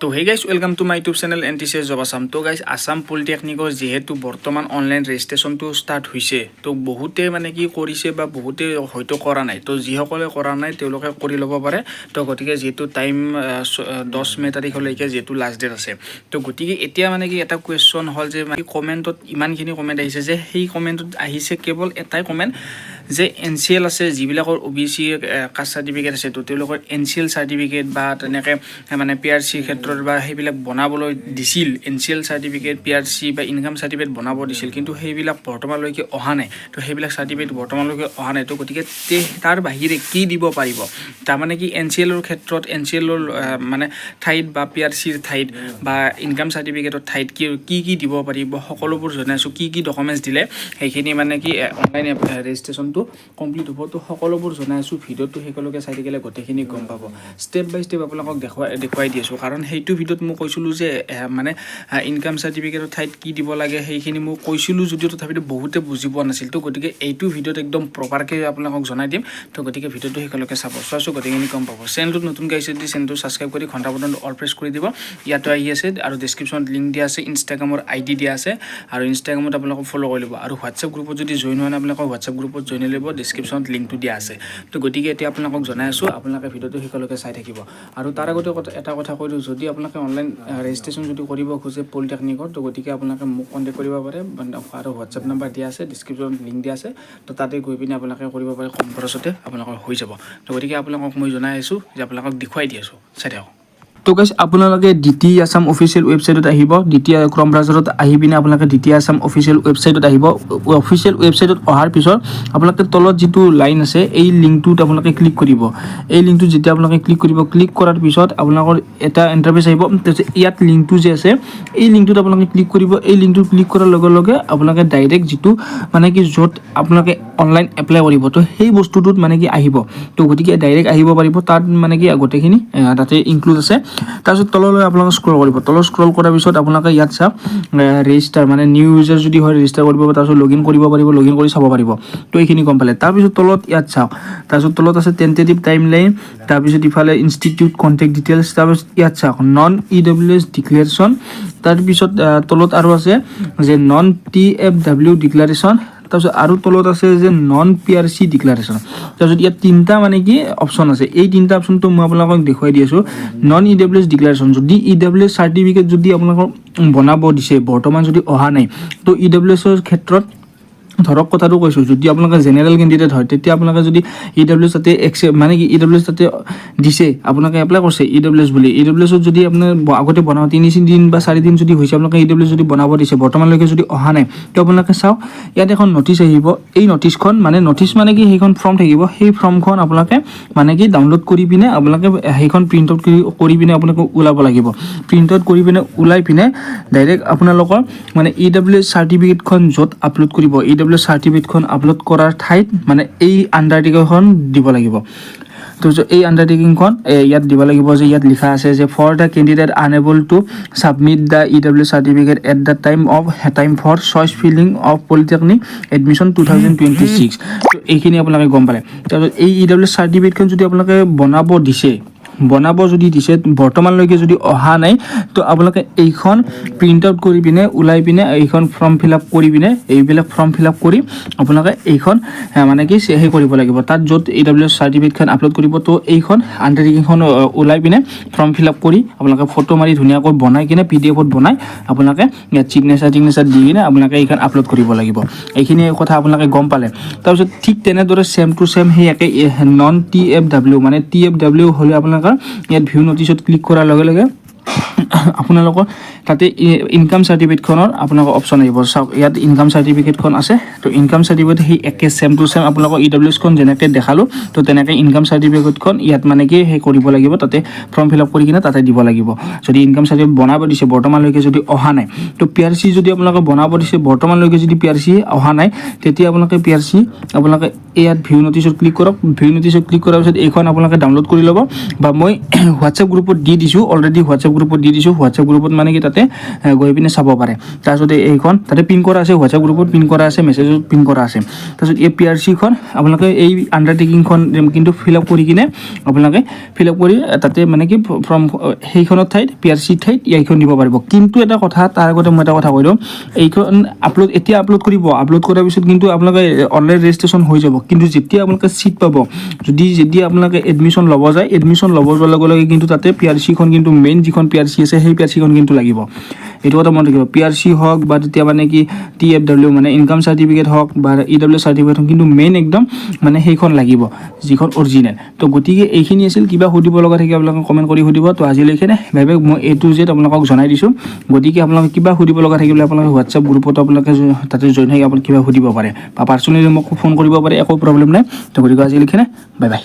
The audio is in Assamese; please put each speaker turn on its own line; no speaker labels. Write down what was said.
তো hey guys welcome to my YouTube channel NTCS job Assam. তো গাইজ আসাম পলিটেকনিকৰ যেহেতু বৰ্তমান অনলাইন ৰেজিষ্ট্ৰেশ্যনটো ষ্টাৰ্ট হৈছে, তো বহুতে মানে কি কৰিছে বা বহুতে হয়তো কৰা নাই। তো যিসকলে কৰা নাই তেওঁলোকে কৰি ল'ব পাৰে। তো গতিকে যিহেতু টাইম 10 মে তাৰিখলৈকে যিহেতু লাষ্ট ডেট আছে, তো গতিকে এতিয়া মানে কি এটা কুৱেশ্যন হ'ল যে কমেণ্টত ইমানখিনি কমেণ্ট আহিছে যে সেই কমেণ্টত আহিছে কেৱল এটাই কমেণ্ট যে NCL আছে, যিবিলাকৰ OBC কাষ্ট চাৰ্টিফিকেট আছে, তো তেওঁলোকৰ NCL চাৰ্টিফিকেট বা তেনেকৈ মানে PRC ক্ষেত্ৰত বা সেইবিলাক বনাবলৈ দিছিল। NCL চাৰ্টিফিকেট PRC বা ইনকাম চাৰ্টিফিকেট বনাব দিছিল, কিন্তু সেইবিলাক বৰ্তমানলৈকে অহা নাই। তো সেইবিলাক চাৰ্টিফিকেট বৰ্তমানলৈকে অহা নাই। তো গতিকে তাৰ বাহিৰে কি দিব পাৰিব, তাৰমানে কি NCLৰ ক্ষেত্ৰত NCLৰ মানে ঠাইত বা PRCৰ ঠাইত বা ইনকাম চাৰ্টিফিকেটৰ ঠাইত কি দিব পাৰিব সকলোবোৰ জনাইছোঁ। কি ডকুমেণ্টছ দিলে সেইখিনি মানে কি অনলাইন ৰেজিষ্ট্ৰেশ্যনটো কমপ্লিট হ'ব। তো সকলোবোৰ জনাইছোঁ, ভিডিঅ'টো সেইকলৈকে চাই থাকিলে গোটেইখিনি গম পাব। ষ্টেপ বাই ষ্টেপ আপোনালোকক দেখুৱাই দি আছোঁ, কাৰণ সেইটো ভিডিঅ'ত মই কৈছিলোঁ যে মানে ইনকাম চাৰ্টিফিকেটৰ ঠাইত কি দিব লাগে সেইখিনি মই কৈছিলোঁ, যদিও তথাপিতো বহুতে বুজি পোৱা নাছিল। তো গতিকে এইটো ভিডিঅ'ত একদম প্ৰপাৰকৈ আপোনালোকক জনাই দিম। তো গতিকে ভিডিঅ'টো সেইকলৈকে চাব, চোৱাছোঁ গোটেইখিনি গম পাব। চেনেলটোত নতুনকৈ আহিছে যদি চেনেলটো ছাবস্ক্ৰাইব কৰি ঘণ্টা বটনটো অল প্ৰেছ কৰি দিব। ইয়াতো আহি আছে আৰু ডিছক্ৰিপশ্যনত লিংক দিয়া আছে, ইনষ্টাগ্ৰামৰ ID দিয়া আছে, আৰু ইনষ্টাগ্ৰামত আপোনালোকক ফ'ল' কৰি ল'ব। আৰু হোৱাটছএপ গ্ৰুপত যদি জইন হোৱা নাই আপোনালোকক হোৱাটছএপ গ্ৰুপত জইন হৈ ল'ব, ডিছক্ৰিপশ্যনত লিংকটো দিয়া আছে। তো গতিকে এতিয়া আপোনালোকক জনাই আছোঁ, আপোনালোকে ভিডিঅ'টো সেইকলৈকে চাই থাকিব। আৰু তাৰ আগতে এটা কথা কৈ দিওঁ, যদি আপোনালোকে অনলাইন ৰেজিষ্ট্ৰেশ্যন যদি কৰিব খোজে পলিটেকনিকৰ, তো গতিকে আপোনালোকে মোক কণ্টেক্ট কৰিব পাৰে, আৰু হোৱাটছএপ নাম্বাৰ দিয়া আছে, ডিছক্ৰিপশ্যনত লিংক দিয়া আছে। তো তাতে গৈ পিনে আপোনালোকে কৰিব পাৰে, কম খৰচতে আপোনালোকৰ হৈ যাব। তো গতিকে আপোনালোকক মই জনাই আছোঁ যে আপোনালোকক দেখুৱাই দি আছোঁ, চাই থাকক। তো গাইজ আপোনালোকে DT আসাম অফিচিয়েল ৱেবছাইটত আহিব। দ্বিতীয় ক্ৰম ব্ৰাউজাৰত আহি পিনে আপোনালোকে DT আসাম অফিচিয়েল ৱেবছাইটত আহিব। অফিচিয়েল ৱেবছাইটত অহাৰ পিছত আপোনালোকে তলত যিটো লাইন আছে এই লিংকটোত আপোনালোকে ক্লিক কৰিব। এই লিংকটোত যেতিয়া আপোনালোকে ক্লিক কৰিব, ক্লিক কৰাৰ পিছত আপোনালোকৰ এটা ইণ্টাৰফেচ আহিব। তাৰপিছত ইয়াত লিংকটো যে আছে এই লিংকটোত আপোনালোকে ক্লিক কৰিব। এই লিংকটোত ক্লিক কৰাৰ লগে লগে আপোনালোকে ডাইৰেক্ট যিটো মানে কি য'ত আপোনালোকে অনলাইন এপ্লাই কৰিব, তো সেই বস্তুটোত মানে কি আহিব। তো গতিকে ডাইৰেক্ট আহিব পাৰিব, তাত মানে কি গোটেইখিনি তাতে ইনক্লুড আছে। তাৰপিছত তললৈ আপোনালোকে স্ক্ৰল কৰিব। তলত স্ক্ৰল কৰাৰ পিছত আপোনালোকে ইয়াত চাওক ৰেজিষ্টাৰ, মানে নিউ ইউজাৰ যদি হয় ৰেজিষ্টাৰ কৰিব, তাৰপিছত লগইন কৰিব পাৰিব, লগইন কৰি চাব পাৰিব। তো এইখিনি গম পালে। তাৰপিছত তলত ইয়াত চাওক, তাৰপিছত তলত আছে টেণ্টেটিভ টাইম লাইন, তাৰপিছত ইফালে ইনষ্টিটিউট কণ্টেক্ট ডিটেইলছ, তাৰপিছত ইয়াত চাওক নন EWS ডিক্লেৰেশ্যন, তাৰপিছত তলত আৰু আছে যে নন TFW ডিক্লাৰেশ্যন, তাৰপিছত আৰু তলত আছে যে নন PRC ডিক্লাৰেশ্যন। তাৰপিছত ইয়াত তিনিটা মানে কি অপশ্যন আছে। এই তিনিটা অপশ্যনটো মই আপোনালোকক দেখুৱাই দি আছোঁ। নন EWS ডিক্লাৰেশ্যন, যদি EWS চাৰ্টিফিকেট যদি আপোনালোকক বনাব দিছে, বৰ্তমান যদি অহা নাই, তো EWSৰ ক্ষেত্ৰত ধৰক কথাটো কৈছোঁ, যদি আপোনালোকে জেনেৰেল কেণ্ডিডেট হয়, তেতিয়া আপোনালোকে যদি EWS তাতে মানে কি EWS তাতে দিছে, আপোনালোকে এপ্লাই কৰিছে EWS বুলি, EWSত যদি আপোনাৰ আগতে বনাব 3 দিন বা 4 দিন যদি হৈছে, আপোনালোকে EWS যদি বনাব দিছে, বৰ্তমানলৈকে যদি অহা নাই, তো আপোনালোকে চাওক ইয়াত এখন নটিচ আহিব। এই নটিচখন নটিচ মানে কি সেইখন ফৰ্ম থাকিব। সেই ফৰ্মখন আপোনালোকে মানে কি ডাউনলোড কৰি পিনে আপোনালোকে সেইখন প্ৰিণ্ট আউট কৰি পিনে আপোনালোকে ওলাব লাগিব। প্ৰিণ্ট আউট কৰি পিনে ওলাই পিনে ডাইৰেক্ট আপোনালোকৰ মানে EWS চাৰ্টিফিকেটখন য'ত আপলোড কৰিব, EWS চাৰ্টিফিকেটখন আপলোড কৰাৰ ঠাইত মানে এই আণ্ডাৰটেকিংখন দিব লাগিব। তো এই আণ্ডাৰটেকিংখন ইয়াত দিব লাগিব, যে ইয়াত লিখা আছে যে for the candidate unable to submit the EWS certificate at the time for choice filling of polytechnic admission 2026। তো এইখিনি আপোনালোকে গম পালে। তাৰপিছত এই EWS চাৰ্টিফিকেটখন যদি আপোনালোকে বনাব যদি দিছে, বৰ্তমানলৈকে যদি অহা নাই, তো আপোনালোকে এইখন প্ৰিণ্ট আউট কৰি পিনে ওলাই পিনে এইখন ফৰ্ম ফিল আপ কৰি পিনে এইবিলাক ফৰ্ম ফিল আপ কৰি আপোনালোকে এইখন মানে কি সেই কৰিব লাগিব, তাত য'ত EWS চাৰ্টিফিকেটখন আপলোড কৰিব। তো এইখন আণ্ডাৰটেকিংখন ওলাই পিনে ফৰ্ম ফিল আপ কৰি আপোনালোকে ফটো মাৰি ধুনীয়াকৈ বনাই কিনে PDF বনাই আপোনালোকে ইয়াত ছিগনেচাৰ দি কিনে আপোনালোকে এইখন আপলোড কৰিব লাগিব। এইখিনি কথা আপোনালোকে গম পালে। তাৰপিছত ঠিক তেনেদৰে ছেম টু ছেম সেই একে নন TFW, মানে TFW হ'লে আপোনালোকৰ ইয়াত ভিউ নটিচত ক্লিক কৰাৰ লগে লগে আপোনালোকৰ তাতে ইনকাম চাৰ্টিফিকেটখনৰ আপোনালোকৰ অপশ্যন আহিব। চাওক ইয়াত ইনকাম চাৰ্টিফিকেটখন আছে। তো ইনকাম চাৰ্টিফিকেট সেই একে ছেম টু ছেম আপোনালোকৰ EWSখন যেনেকৈ দেখালোঁ, তো তেনেকৈ ইনকাম চাৰ্টিফিকেটখন ইয়াত মানে কি সেই কৰিব লাগিব, তাতে ফৰ্ম ফিল আপ কৰি কিনে তাতে দিব লাগিব। যদি ইনকাম চাৰ্টিফিকেট বনাব দিছে, বৰ্তমানলৈকে যদি অহা নাই, তো PRC যদি আপোনালোকে বনাব দিছে, বৰ্তমানলৈকে যদি PRC অহা নাই, তেতিয়া আপোনালোকে PRC আপোনালোকে ইয়াত ভিউ নটিচত ক্লিক কৰক। ভিউ নটিচত ক্লিক কৰাৰ পিছত এইখন আপোনালোকে ডাউনলোড কৰি ল'ব, বা মই হোৱাটছএপ গ্ৰুপত দি দিছোঁ, অলৰেডি হোৱাটছএপ গ্ৰুপত দি দি দিছোঁ হোৱাটছএপ গ্ৰুপত মানে কি তাতে গৈ পিনে চাব পাৰে তাৰপিছত এইখন তাতে পিন কৰা আছে হোৱাটছএপ গ্ৰুপত পিন কৰা আছে মেছেজত পিন কৰা আছে তাৰপিছত এই PRCখন আপোনালোকে এই আণ্ডাৰটেকিংখন কিন্তু ফিল আপ কৰি কিনে আপোনালোকে ফিল আপ কৰি তাতে মানে কি ফ্ৰম সেইখনৰ ঠাইত PRC ঠাইত এইখন দিব পাৰিব কিন্তু এটা কথা তাৰ আগতে মই এটা কথা কৈ দিওঁ এইখন এতিয়া আপলোড কৰিব আপলোড কৰাৰ পিছত কিন্তু আপোনালোকে অনলাইন ৰেজিষ্ট্ৰেশ্যন হৈ যাব কিন্তু যেতিয়া আপোনালোকে ছিট পাব যেতিয়া আপোনালোকে এডমিশ্যন ল'ব যায় এডমিশ্যন ল'ব যোৱাৰ লগে লগে কিন্তু তাতে PRCখন কিন্তু মেইন যিখন PRC আছে সেই PRCখন কিন্তু লাগিব এইটো কথা মনত ৰাখিব PRC হওক বা তেতিয়া মানে কি TFW মানে ইনকাম চাৰ্টিফিকেট হওক বা EW চাৰ্টিফিকেট হওক কিন্তু মেইন একদম মানে সেইখন লাগিব যিখন অৰিজিনেল তো গতিকে এইখিনি আছিল কিবা সুধিব লগা থাকে আপোনালোকে কমেণ্ট কৰি সুধিব তো আজিলৈকে ভাবে মই A to Z আপোনালোকক জনাই দিছোঁ গতিকে আপোনালোকে কিবা সুধিব লগা থাকিলে আপোনালোকে হোৱাটছএপ গ্ৰুপত আপোনালোকে তাতে জইন হৈ আপোনালোকে কিবা সুধিব পাৰে বা পাৰ্চনেলি মোক ফোন কৰিব পাৰে একো প্ৰব্লেম নাই তো গতিকে আজিলৈকে বাই বাই